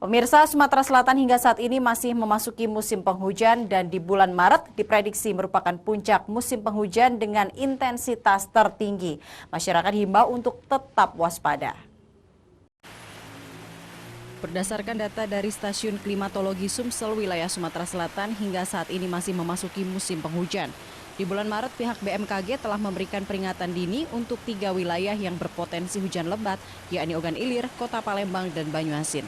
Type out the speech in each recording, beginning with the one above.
Pemirsa, Sumatera Selatan hingga saat ini masih memasuki musim penghujan dan di bulan Maret diprediksi merupakan puncak musim penghujan dengan intensitas tertinggi. Masyarakat diimbau untuk tetap waspada. Berdasarkan data dari Stasiun Klimatologi Sumsel wilayah Sumatera Selatan hingga saat ini masih memasuki musim penghujan. Di bulan Maret, pihak BMKG telah memberikan peringatan dini untuk 3 wilayah yang berpotensi hujan lebat, yakni Ogan Ilir, Kota Palembang, dan Banyuasin.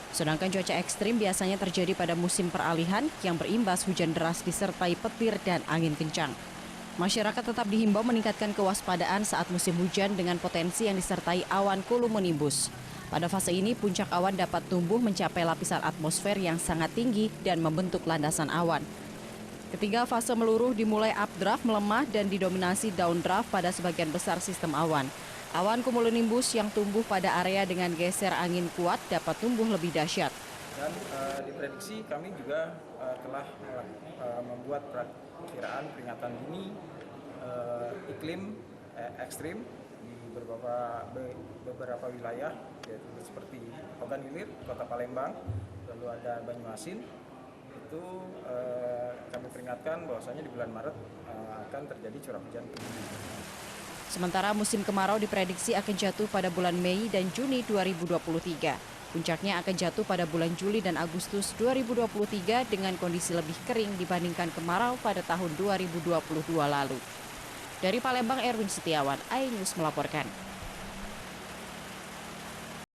Sedangkan cuaca ekstrim biasanya terjadi pada musim peralihan yang berimbas hujan deras disertai petir dan angin kencang. Masyarakat tetap dihimbau meningkatkan kewaspadaan saat musim hujan dengan potensi yang disertai awan cumulonimbus. Pada fase ini, puncak awan dapat tumbuh mencapai lapisan atmosfer yang sangat tinggi dan membentuk landasan awan. Ketiga fase meluruh dimulai updraft melemah dan didominasi downdraft pada sebagian besar sistem awan. Awan cumulonimbus yang tumbuh pada area dengan geser angin kuat dapat tumbuh lebih dahsyat. Dan diprediksi kami juga telah membuat perakiraan peringatan dini iklim ekstrim di beberapa wilayah, yaitu seperti Ogan Ilir, Kota Palembang, lalu ada Banyuasin. Itu kami peringatkan bahwasanya di bulan Maret akan terjadi curah hujan tinggi. Sementara musim kemarau diprediksi akan jatuh pada bulan Mei dan Juni 2023. Puncaknya akan jatuh pada bulan Juli dan Agustus 2023 dengan kondisi lebih kering dibandingkan kemarau pada tahun 2022 lalu. Dari Palembang, Erwin Setiawan, iNews melaporkan.